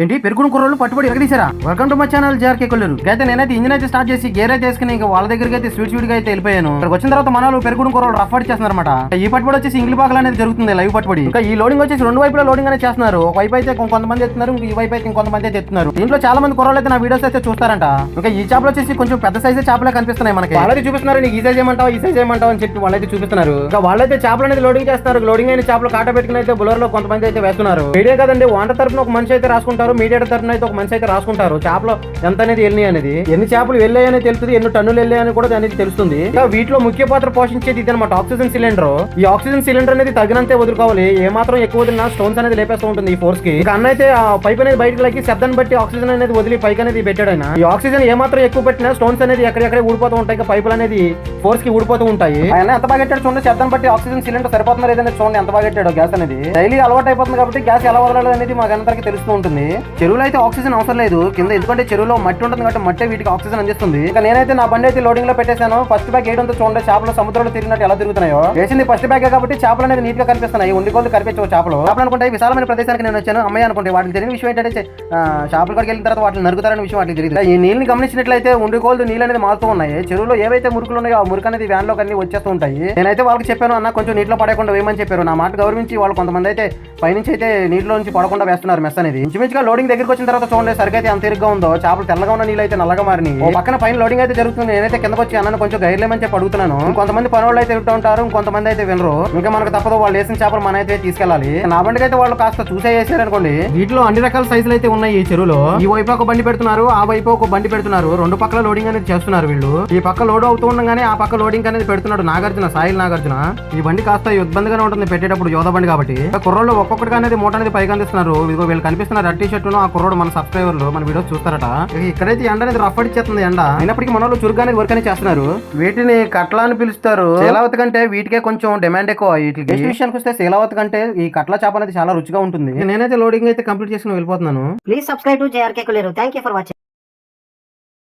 ఏంటి పెరుగుని కుర్రోళ్ళు పట్టుబడి ఎరగదీశారా? Welcome to my channel J R K Kolluru. అయితే నేనైతే ఇంజిన్ అయితే స్టార్ట్ చేసి గేర్ అయితే వేసుకుని ఇంకా వాళ్ళ దగ్గరికి అయితే స్వీట్ గా అయితే వెళ్ళిపోయాను. ఇక్కడికి వచ్చిన తర్వాత మనలు పెరుగుని కుర్రోళ్ళు రఫ్ చేస్తున్నారన్నమాట. ఈ పట్టుబడి వచ్చేసి ఇంగ్లీ పాకలు అనేది జరుగుతుంది, లైవ్ పట్టుబడి. ఇంకా ఈ లోడింగ్ వచ్చేసి రెండు వైపులా లోడింగ్ అనేది చేస్తున్నారు. ఒక వైపు అయితే కొంతమంది ఎత్తున్నారు, ఈ వైపు అయితే ఇంకొంతమంది అయితే ఎత్తున్నారు. దీంట్లో చాలా మంది కుర్రోళ్ళు అయితే నా వీడియోస్ అయితే చూస్తారంట. ఇంకా ఈ చేపలు వచ్చేసి కొంచెం పెద్ద సైజు చేపలే కనిపిస్తున్నాయి మనకి. వాళ్ళైతే చూపిస్తున్నారు, నీకు ఈ సైజ్ ఏమంటావు ఈ సైజ్ ఏమంటావు అని చెప్పి వాళ్ళైతే చూపిస్తున్నారు. ఇంకా వాళ్ళైతే చేపలు అనేది లోడింగ్ చేస్తున్నారు. లోడింగ్ అయిన చేపలు కాట పెట్టుకుని అయితే బులర్ లో కొంతమంది అయితే వేస్తున్నారు. మీడియా కదండి, వాటర్ తరపున ఒక మనిషి అయితే రాసుకుంటారు, మీడియా తరపున అయితే ఒక మనిషి అయితే రాసుకుంటారు చేపలు ఎంత అనేది వెళ్ళినాయి అనేది, ఎన్ని చేపలు వెళ్ళాయని తెలుస్తుంది, ఎన్ని టన్నులు వెళ్ళాయని కూడా అనేది తెలుస్తుంది. వీటిలో ముఖ్య పాత్ర పోషించేది ఇది అనమాట, ఆక్సిజన్ సిలిండర్. ఈ ఆక్సిజన్ సిలిండర్ అనేది తగినంతే వదులుకోవాలి. ఏ మాత్రం ఎక్కువ వదిలినా స్టోన్స్ అనేది లేపేస్తూ ఉంటుంది ఈ ఫోర్స్ కి. ఇంకా అన్న అయితే ఆ పైప్ అనేది బయటకు లాగి శబ్దాన్ని బట్టి ఆక్సిజన్ అనేది వదిలి పైకి అనేది పెట్టాడు ఆయన. ఈ ఆక్సిజన్ ఏ మాత్రం ఎక్కువ పెట్టినా స్టోన్స్ అనేది ఎక్కడెక్కడ ఊడిపోతూ ఉంటాయి, ఇంకా పైపులు అనేది ఫోర్స్ కి ఊడిపోతూ ఉంటాయి. ఆయన ఎంత బాగా పెట్టాడు చూడండి, శబ్దాన్ని బట్టి ఆక్సిజన్ సిలిండర్ సరిపోతున్నారు ఏదైనా చూడండి ఎంత బాగా పెట్టాడు. గ్యాస్ అనేది డైలీ అలవాటు అయిపోతుంది కాబట్టి గ్యాస్ ఎలా వదలాలి అనేది మాకు అందరికీ తెలుస్తూ ఉంటుంది. చెరువులో అయితే ఆక్సిజన్ అవసరం లేదు కింద, ఎందుకంటే చెరువులో మట్టి ఉంటుంది కాబట్టి మట్టి వీటికి ఆక్సిజన్ అందిస్తుంది. ఇంకా నేనైతే నా బండి అయితే లోడింగ్ లో పెట్టేశాను. ఫస్ట్ బ్యాగ్ వేయడంతో చూడండి చేపలు సముద్రంలో తిరిగినట్టు ఎలా తిరుగుతున్నాయో. వేసింది ఫస్ట్ బ్యాగ్ కాబట్టి చేపలు అనేది నీట్ గా కనిపిస్తున్నాయి. ఉండి కొద్ది కనిపించవు చేపలు. చేపలు అనుకుంటే విశాలమైన ప్రదేశానికి నేను వచ్చాను అమ్మాయి అనుకుంటే వాటికి తెలియని విషయం ఏంటంటే చేపల కాడికి వెళ్ళిన తర్వాత వాటిని నరుగుతారనే విషయం వాటికి తెలియదు. ఈ నీళ్ళని గమనించినట్లయితే ఉండి కొద్ది నీళ్ళు అనేది మారుతూ ఉన్నాయి. చెరువులో ఏవైతే మురుకులు ఉన్నాయో ఆ మురుకు అనేది వ్యాన్ లో అన్ని వచ్చేస్తూ ఉంటాయి. నేనైతే వాళ్ళకి చెప్పాను, అన్న కొంచెం నీటిలో పడకుండా వేయమని చెప్పారు. నా మాట గౌరవించి వాళ్ళు కొంతమంది అయితే పైనుంచి అయితే నీటిలో నుంచి పడకుండా వేస్తున్నారు మెస్ అనేది. ఇంచుమించుగా లోడింగ్ దగ్గరికి వచ్చిన తర్వాత చూడండి సరికైతే ఎంత తిరిగ్గా ఉందో, చేపలు తెల్లగా ఉన్న నీళ్ళు అయితే నల్లగా మారినాయి. ఓ పక్కన పైన లోడింగ్ అయితే జరుగుతుంది. నేనైతే కిందకి వచ్చి అన్న కొంచెం గైర్లేమని చెప్పి అడుగుతున్నాను. కొంతమంది పని వాళ్ళు అయితే తిరుగుతూ ఉంటారు, కొంతమంది అయితే వినరు. ఇంకా మనకు తప్పదు, వాళ్ళు వేసిన చేపలు మన అయితే తీసుకెళ్ళాలి. నా బండికి అయితే వాళ్ళు కాస్త చూసే చేశారు అనుకోండి. వీటిలో అన్ని రకాల సైజులు అయితే ఉన్నాయి ఈ చెరువులో. ఈ వైపు ఒక బండి పెడుతున్నారు, ఆ వైపు ఒక బండి పెడుతున్నారు. రెండు పక్కల లోడింగ్ అనేది చేస్తున్నారు వీళ్ళు. ఈ పక్క లోడ్ అవుతూ ఉండగానే ఆ పక్క లోడింగ్ అనేది పెడుతున్నాడు నాగార్జున, సాయిల్ నాగార్జున. ఈ బండి కాస్త ఇబ్బందిగానే ఉంటుంది పెట్టేటప్పుడు, యోధ బండి కాబట్టి. కుర్రోళ్ళు ఒక్కొక్కటిగా అనేది మూట అనేది పైకి అందిస్తున్నారు. ఇదిగో వీళ్ళు కనిపిస్తున్నారు రెడ్ టీ షర్ట్ ను. ఆ కుర్రోడు మన సబ్స్క్రైబర్లు మన వీడియోస్ చూస్తారట. ఇక్కడైతే ఎండ అనేది రఫ్ అడిచేస్తుంది ఎండ. అయినప్పటికీ మన వాళ్ళు చురుగ్గా అనేది వర్క్ అనేది చేస్తున్నారు. వీటిని కట్ల అని పిలుస్తారు. శీలావతి కంటే వీటికే కొంచెం డిమాండ్ ఎక్కువ. వీటికి విషయానికి వస్తే శీలావతి కంటే ఈ కట్ల చేప అనేది చాలా రుచిగా ఉంటుంది. నేనైతే లోడింగ్ అయితే కంప్లీట్ చేసుకుని వెళ్ళిపోతున్నాను. Please subscribe to JRK Kulleru. Thank you for watching.